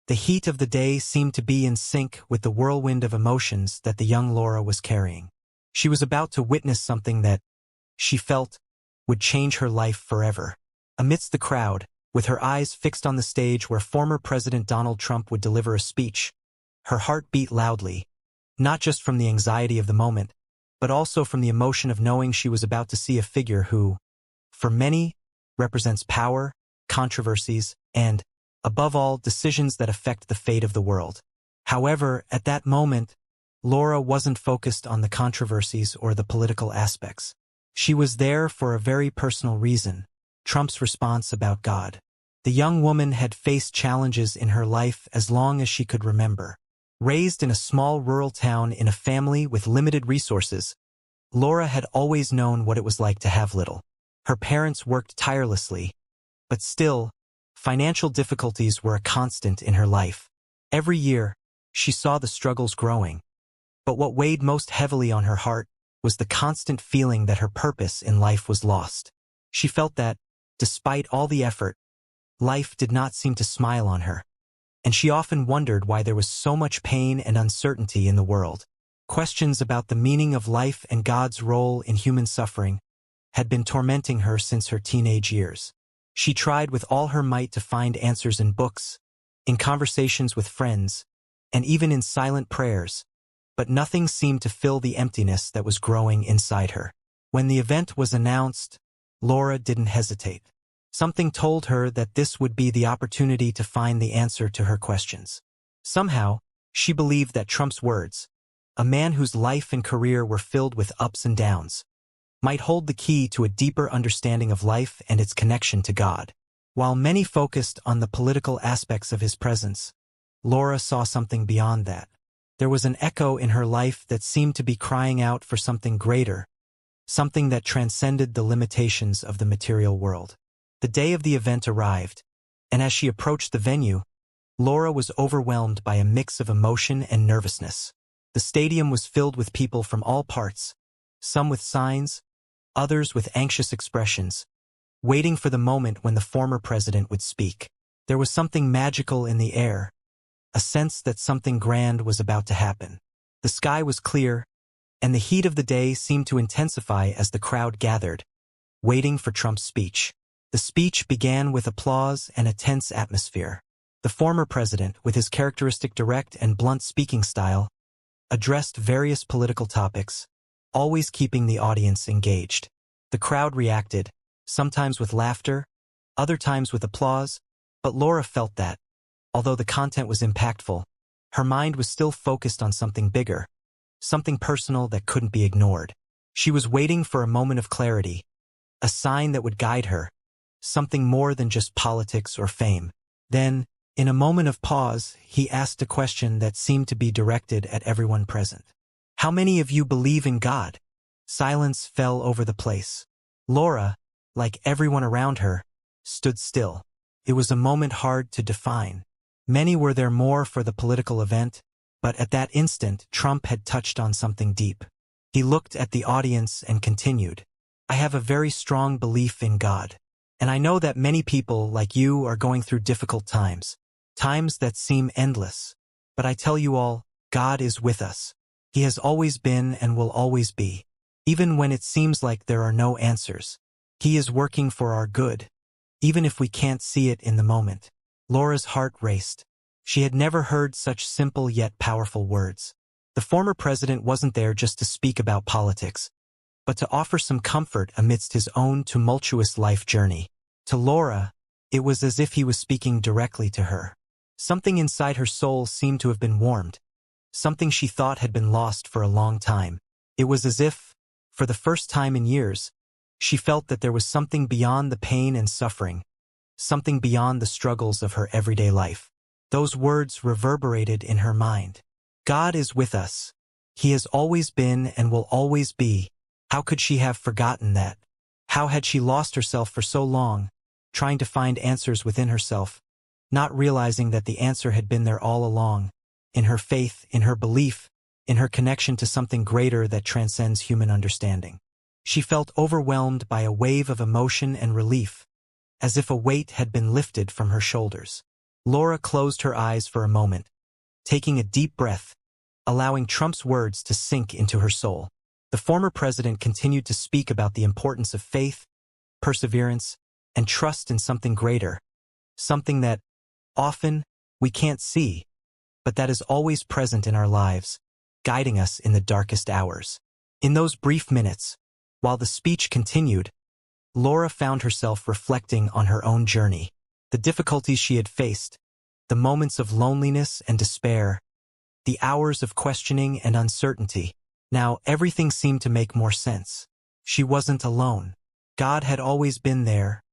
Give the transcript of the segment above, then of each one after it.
The heat of the day seemed to be in sync with the whirlwind of emotions that the young Laura was carrying. She was about to witness something that, she felt, would change her life forever. Amidst the crowd, with her eyes fixed on the stage where former President Donald Trump would deliver a speech, her heart beat loudly, not just from the anxiety of the moment, but also from the emotion of knowing she was about to see a figure who, for many, represents power, controversies, and, above all, decisions that affect the fate of the world. However, at that moment, Laura wasn't focused on the controversies or the political aspects. She was there for a very personal reason: Trump's response about God. The young woman had faced challenges in her life as long as she could remember. Raised in a small rural town in a family with limited resources, Laura had always known what it was like to have little. Her parents worked tirelessly, but still, financial difficulties were a constant in her life. Every year, she saw the struggles growing. But what weighed most heavily on her heart was the constant feeling that her purpose in life was lost. She felt that, despite all the effort, life did not seem to smile on her. And she often wondered why there was so much pain and uncertainty in the world. Questions about the meaning of life and God's role in human suffering had been tormenting her since her teenage years. She tried with all her might to find answers in books, in conversations with friends, and even in silent prayers, but nothing seemed to fill the emptiness that was growing inside her. When the event was announced, Laura didn't hesitate. Something told her that this would be the opportunity to find the answer to her questions. Somehow, she believed that Trump's words, a man whose life and career were filled with ups and downs, might hold the key to a deeper understanding of life and its connection to God. While many focused on the political aspects of his presence, Laura saw something beyond that. There was an echo in her life that seemed to be crying out for something greater, something that transcended the limitations of the material world. The day of the event arrived, and as she approached the venue, Laura was overwhelmed by a mix of emotion and nervousness. The stadium was filled with people from all parts, some with signs, others with anxious expressions, waiting for the moment when the former president would speak. There was something magical in the air, a sense that something grand was about to happen. The sky was clear, and the heat of the day seemed to intensify as the crowd gathered, waiting for Trump's speech. The speech began with applause and a tense atmosphere. The former president, with his characteristic direct and blunt speaking style, addressed various political topics, always keeping the audience engaged. The crowd reacted, sometimes with laughter, other times with applause, but Laura felt that, although the content was impactful, her mind was still focused on something bigger, something personal that couldn't be ignored. She was waiting for a moment of clarity, a sign that would guide her, something more than just politics or fame. Then, in a moment of pause, he asked a question that seemed to be directed at everyone present. "How many of you believe in God?" Silence fell over the place. Laura, like everyone around her, stood still. It was a moment hard to define. Many were there more for the political event, but at that instant, Trump had touched on something deep. He looked at the audience and continued, "I have a very strong belief in God. And I know that many people, like you, are going through difficult times, times that seem endless. But I tell you all, God is with us. He has always been and will always be. Even when it seems like there are no answers, He is working for our good, even if we can't see it in the moment." Laura's heart raced. She had never heard such simple yet powerful words. The former president wasn't there just to speak about politics, but to offer some comfort amidst his own tumultuous life journey. To Laura, it was as if he was speaking directly to her. Something inside her soul seemed to have been warmed, something she thought had been lost for a long time. It was as if, for the first time in years, she felt that there was something beyond the pain and suffering, something beyond the struggles of her everyday life. Those words reverberated in her mind. God is with us. He has always been and will always be. How could she have forgotten that? How had she lost herself for so long, trying to find answers within herself, not realizing that the answer had been there all along, in her faith, in her belief, in her connection to something greater that transcends human understanding. She felt overwhelmed by a wave of emotion and relief, as if a weight had been lifted from her shoulders. Laura closed her eyes for a moment, taking a deep breath, allowing Trump's words to sink into her soul. The former president continued to speak about the importance of faith, perseverance, and trust in something greater, something that, often, we can't see, but that is always present in our lives, guiding us in the darkest hours. In those brief minutes, while the speech continued, Laura found herself reflecting on her own journey, the difficulties she had faced, the moments of loneliness and despair, the hours of questioning and uncertainty. Now everything seemed to make more sense. She wasn't alone. God had always been there,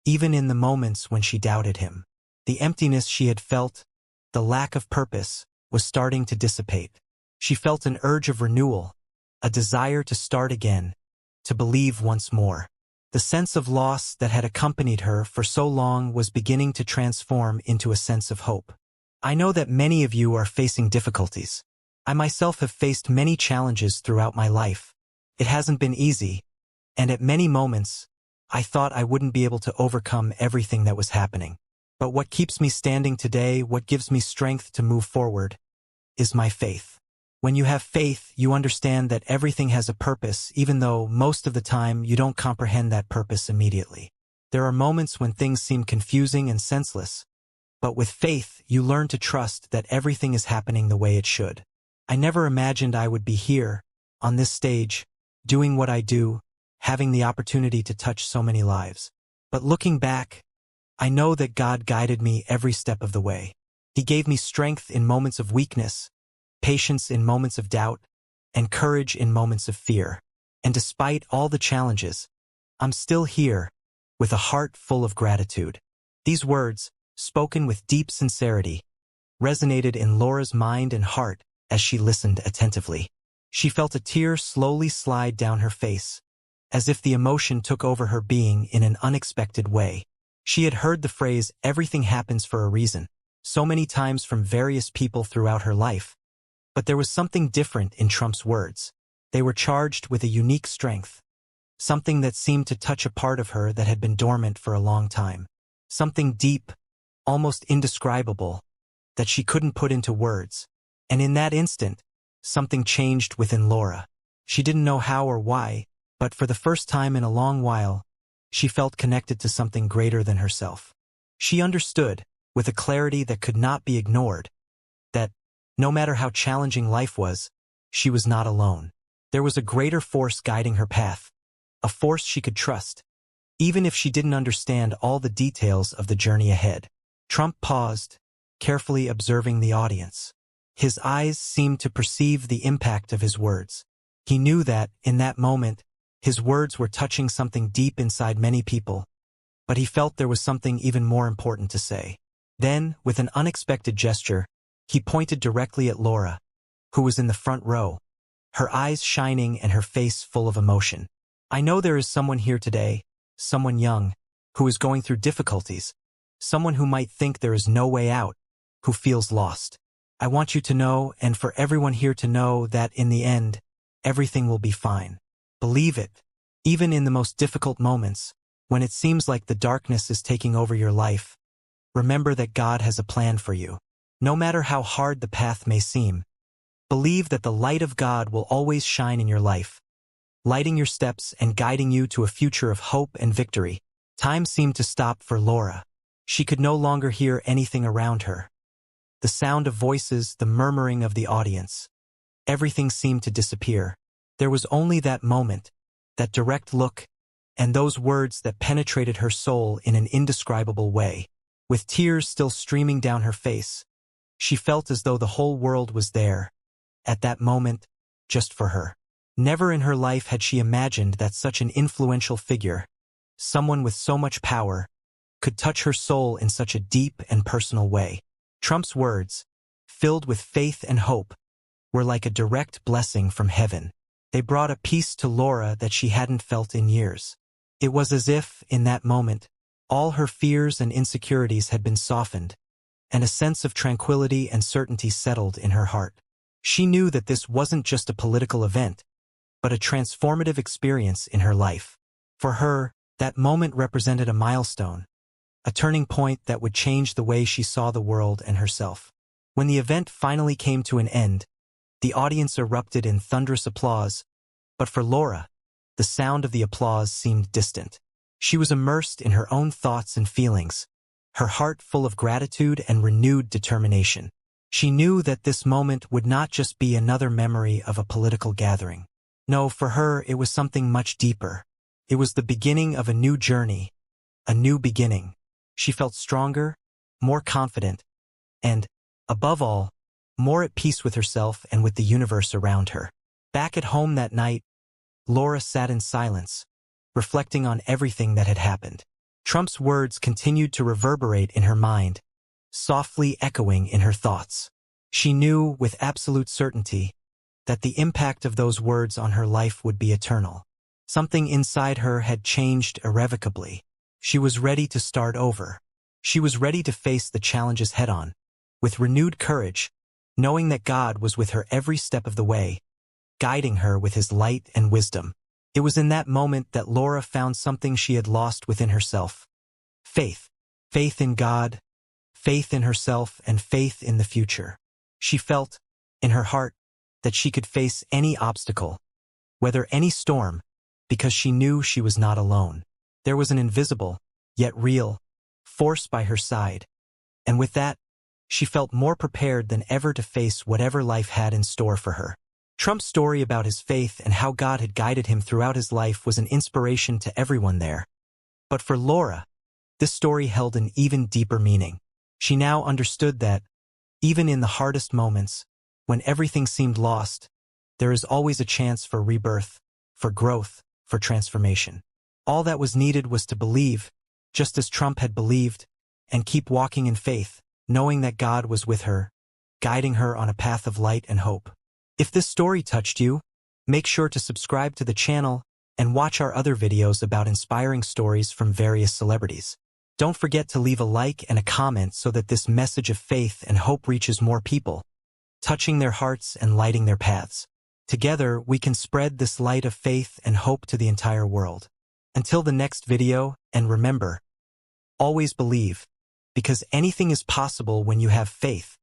even in the moments when she doubted him. The emptiness she had felt, the lack of purpose, was starting to dissipate. She felt an urge of renewal, a desire to start again, to believe once more. The sense of loss that had accompanied her for so long was beginning to transform into a sense of hope. I know that many of you are facing difficulties. I myself have faced many challenges throughout my life. It hasn't been easy, and at many moments, I thought I wouldn't be able to overcome everything that was happening. But what keeps me standing today, what gives me strength to move forward, is my faith. When you have faith, you understand that everything has a purpose, even though most of the time you don't comprehend that purpose immediately. There are moments when things seem confusing and senseless, but with faith, you learn to trust that everything is happening the way it should. I never imagined I would be here, on this stage, doing what I do, having the opportunity to touch so many lives. But looking back, I know that God guided me every step of the way. He gave me strength in moments of weakness, patience in moments of doubt, and courage in moments of fear. And despite all the challenges, I'm still here, with a heart full of gratitude. These words, spoken with deep sincerity, resonated in Laura's mind and heart as she listened attentively. She felt a tear slowly slide down her face, as if the emotion took over her being in an unexpected way. She had heard the phrase, "everything happens for a reason," so many times from various people throughout her life. But there was something different in Trump's words. They were charged with a unique strength, something that seemed to touch a part of her that had been dormant for a long time. Something deep, almost indescribable, that she couldn't put into words. And in that instant, something changed within Laura. She didn't know how or why, but for the first time in a long while, she felt connected to something greater than herself. She understood, with a clarity that could not be ignored, that, no matter how challenging life was, she was not alone. There was a greater force guiding her path, a force she could trust, even if she didn't understand all the details of the journey ahead. Trump paused, carefully observing the audience. His eyes seemed to perceive the impact of his words. He knew that, in that moment, his words were touching something deep inside many people, but he felt there was something even more important to say. Then, with an unexpected gesture, he pointed directly at Laura, who was in the front row, her eyes shining and her face full of emotion. "I know there is someone here today, someone young, who is going through difficulties, someone who might think there is no way out, who feels lost. I want you to know, and for everyone here to know, that in the end, everything will be fine. Believe it. Even in the most difficult moments, when it seems like the darkness is taking over your life, remember that God has a plan for you. No matter how hard the path may seem, believe that the light of God will always shine in your life, lighting your steps and guiding you to a future of hope and victory." Time seemed to stop for Laura. She could no longer hear anything around her. The sound of voices, the murmuring of the audience. Everything seemed to disappear. There was only that moment, that direct look, and those words that penetrated her soul in an indescribable way. With tears still streaming down her face, she felt as though the whole world was there, at that moment, just for her. Never in her life had she imagined that such an influential figure, someone with so much power, could touch her soul in such a deep and personal way. Trump's words, filled with faith and hope, were like a direct blessing from heaven. They brought a peace to Laura that she hadn't felt in years. It was as if, in that moment, all her fears and insecurities had been softened, and a sense of tranquility and certainty settled in her heart. She knew that this wasn't just a political event, but a transformative experience in her life. For her, that moment represented a milestone, a turning point that would change the way she saw the world and herself. When the event finally came to an end, the audience erupted in thunderous applause, but for Laura, the sound of the applause seemed distant. She was immersed in her own thoughts and feelings, her heart full of gratitude and renewed determination. She knew that this moment would not just be another memory of a political gathering. No, for her it was something much deeper. It was the beginning of a new journey, a new beginning. She felt stronger, more confident, and, above all, more at peace with herself and with the universe around her. Back at home that night, Laura sat in silence, reflecting on everything that had happened. Trump's words continued to reverberate in her mind, softly echoing in her thoughts. She knew with absolute certainty that the impact of those words on her life would be eternal. Something inside her had changed irrevocably. She was ready to start over. She was ready to face the challenges head-on, with renewed courage, knowing that God was with her every step of the way, guiding her with his light and wisdom. It was in that moment that Laura found something she had lost within herself. Faith. Faith in God, faith in herself, and faith in the future. She felt, in her heart, that she could face any obstacle, weather any storm, because she knew she was not alone. There was an invisible, yet real, force by her side, and with that, she felt more prepared than ever to face whatever life had in store for her. Trump's story about his faith and how God had guided him throughout his life was an inspiration to everyone there. But for Laura, this story held an even deeper meaning. She now understood that, even in the hardest moments, when everything seemed lost, there is always a chance for rebirth, for growth, for transformation. All that was needed was to believe, just as Trump had believed, and keep walking in faith, knowing that God was with her, guiding her on a path of light and hope. If this story touched you, make sure to subscribe to the channel and watch our other videos about inspiring stories from various celebrities. Don't forget to leave a like and a comment so that this message of faith and hope reaches more people, touching their hearts and lighting their paths. Together, we can spread this light of faith and hope to the entire world. Until the next video, and remember, always believe, because anything is possible when you have faith.